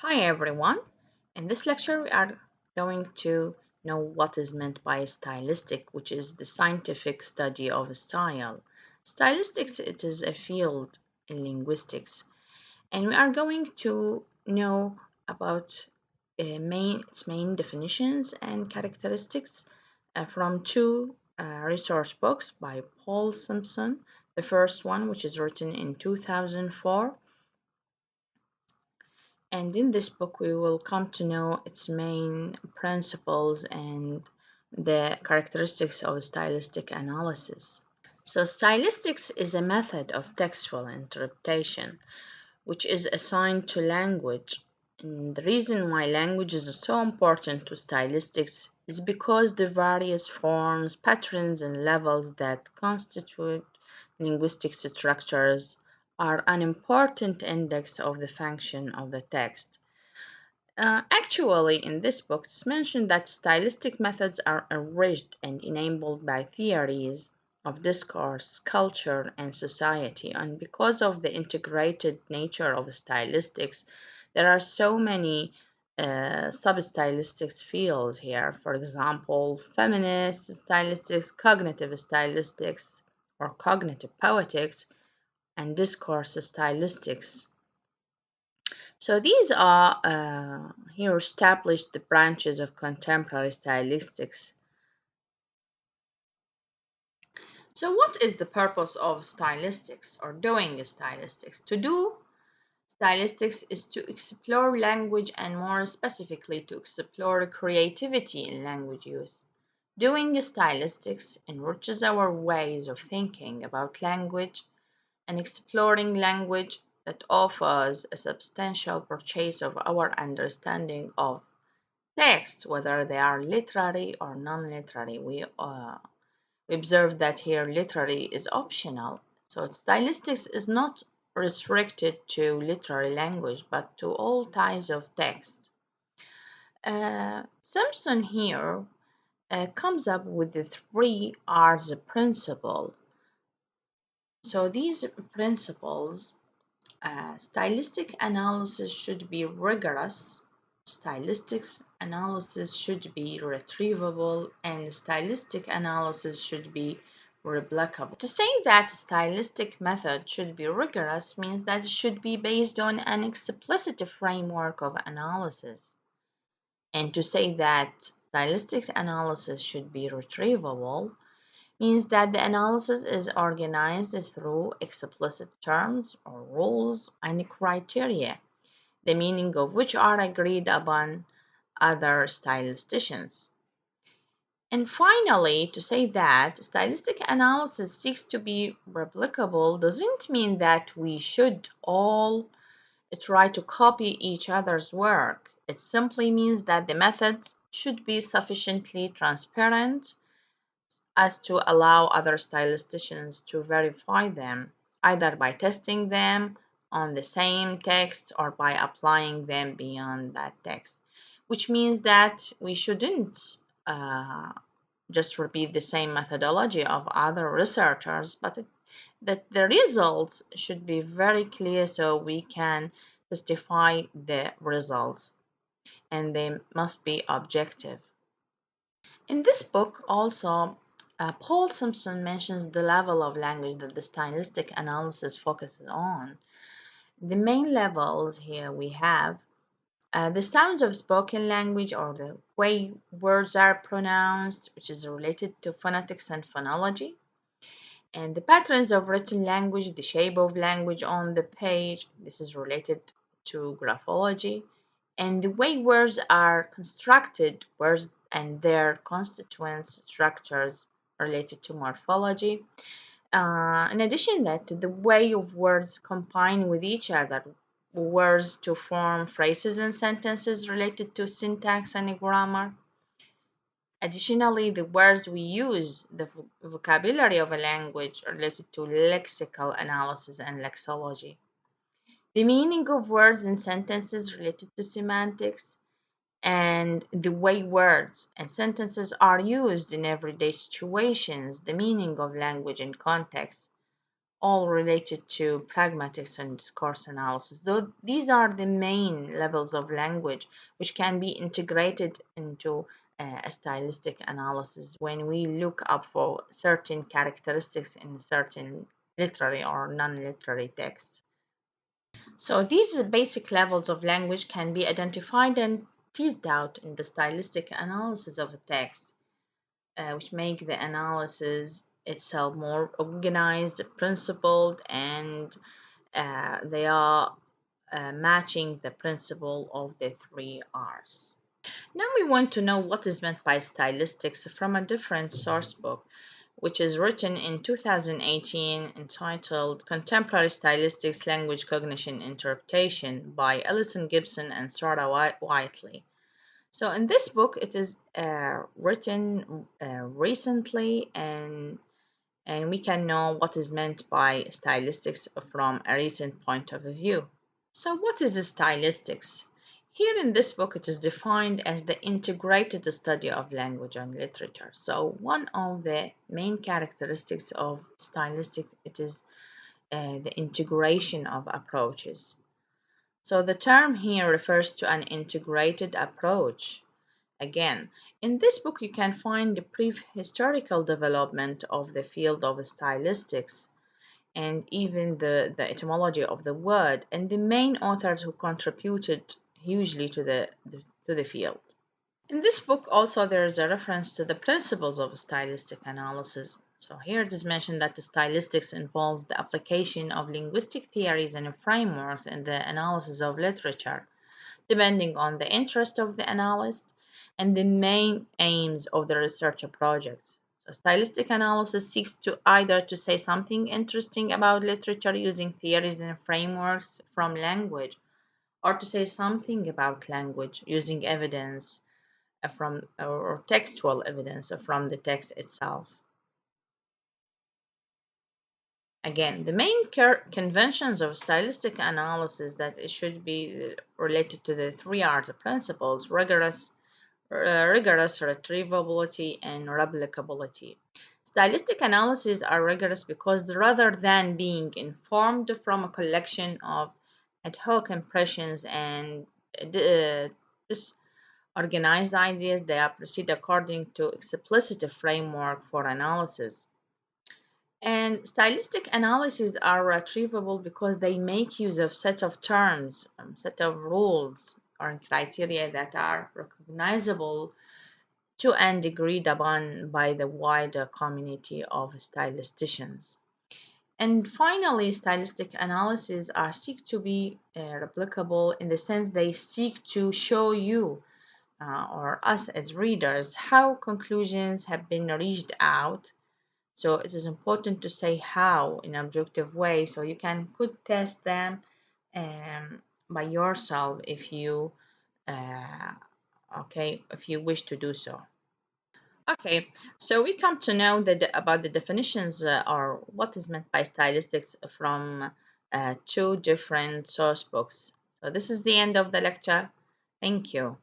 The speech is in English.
Hi everyone. In this lecture, we are going to know what is meant by stylistic, which is the scientific study of style. Stylistics, it is a field in linguistics, and we are going to know about its main definitions and characteristics from two resource books by Paul Simpson. The first one, which is written in 2004, and in this book, we will come to know its main principles and the characteristics of stylistic analysis. So, stylistics is a method of textual interpretation which is assigned to language. And the reason why language is so important to stylistics is because the various forms, patterns, and levels that constitute linguistic structures are an important index of the function of the text. Actually, in this book, it's mentioned that stylistic methods are enriched and enabled by theories of discourse, culture, and society. And because of the integrated nature of stylistics, there are so many sub-stylistics fields here. For example, feminist stylistics, cognitive stylistics, or cognitive poetics, and discourse stylistics. So these are here established the branches of contemporary stylistics. So what is the purpose of stylistics or doing stylistics? To do stylistics is to explore language and more specifically to explore creativity in language use. Doing stylistics enriches our ways of thinking about language and exploring language that offers a substantial purchase of our understanding of texts, whether they are literary or non-literary. We observe that here literary is optional. So stylistics is not restricted to literary language, but to all types of text. Simpson here comes up with the three R's principle. So these principles, stylistic analysis should be rigorous, stylistics analysis should be retrievable, and stylistic analysis should be replicable. To say that stylistic method should be rigorous means that it should be based on an explicit framework of analysis. And to say that stylistic analysis should be retrievable means that the analysis is organized through explicit terms or rules and criteria, the meaning of which are agreed upon other stylisticians. And finally, to say that stylistic analysis seeks to be replicable doesn't mean that we should all try to copy each other's work. It simply means that the methods should be sufficiently transparent as to allow other stylisticians to verify them, either by testing them on the same text or by applying them beyond that text, which means that we shouldn't just repeat the same methodology of other researchers, but that the results should be very clear so we can justify the results and they must be objective. In this book, also, Paul Simpson mentions the level of language that the stylistic analysis focuses on. The main levels here we have the sounds of spoken language or the way words are pronounced, which is related to phonetics and phonology, and the patterns of written language, the shape of language on the page, this is related to graphology, and the way words are constructed, words and their constituent structures related to morphology. In addition that the way of words combine with each other, words to form phrases and sentences related to syntax and grammar. Additionally, the words we use, the vocabulary of a language related to lexical analysis and lexology. The meaning of words and sentences related to semantics, and the way words and sentences are used in everyday situations, the meaning of language and context. all related to pragmatics and discourse analysis. Though these are the main levels of language which can be integrated into a stylistic analysis when we look up for certain characteristics in certain literary or non-literary texts. So these basic levels of language can be identified and teased out in the stylistic analysis of a text, which make the analysis itself more organized, principled, and they are matching the principle of the three R's. Now we want to know what is meant by stylistics from a different source book, which is written in 2018 entitled Contemporary Stylistics Language Cognition Interpretation by Ellison Gibson and Sarah Whiteley. So in this book, it is written recently, and we can know what is meant by stylistics from a recent point of view. So, what is stylistics? Here in this book, it is defined as the integrated study of language and literature. So, one of the main characteristics of stylistics it is the integration of approaches. So, the term here refers to an integrated approach. Again, in this book, you can find the prehistorical development of the field of stylistics and even the etymology of the word and the main authors who contributed hugely to the field. In this book also there is a reference to the principles of stylistic analysis. So here it is mentioned that the stylistics involves the application of linguistic theories and frameworks in the analysis of literature, depending on the interest of the analyst and the main aims of the research project. So stylistic analysis seeks to either to say something interesting about literature using theories and frameworks from language, or to say something about language using evidence from or textual evidence from the text itself. Again, the main conventions of stylistic analysis that it should be related to the three R's principles: rigorous retrievability and replicability. Stylistic analyses are rigorous because rather than being informed from a collection of ad hoc impressions and disorganized ideas, they are proceed according to explicit framework for analysis. And stylistic analyses are retrievable because they make use of set of terms, set of rules or criteria that are recognizable to and agreed upon by the wider community of statisticians. And finally, stylistic analyses are seek to be replicable in the sense they seek to show you or us as readers how conclusions have been reached out. So it is important to say how in an objective way so you can could test them by yourself if you uh, if you wish to do so. Okay, so we come to know that about the definitions or what is meant by stylistics from two different source books. So this is the end of the lecture. Thank you.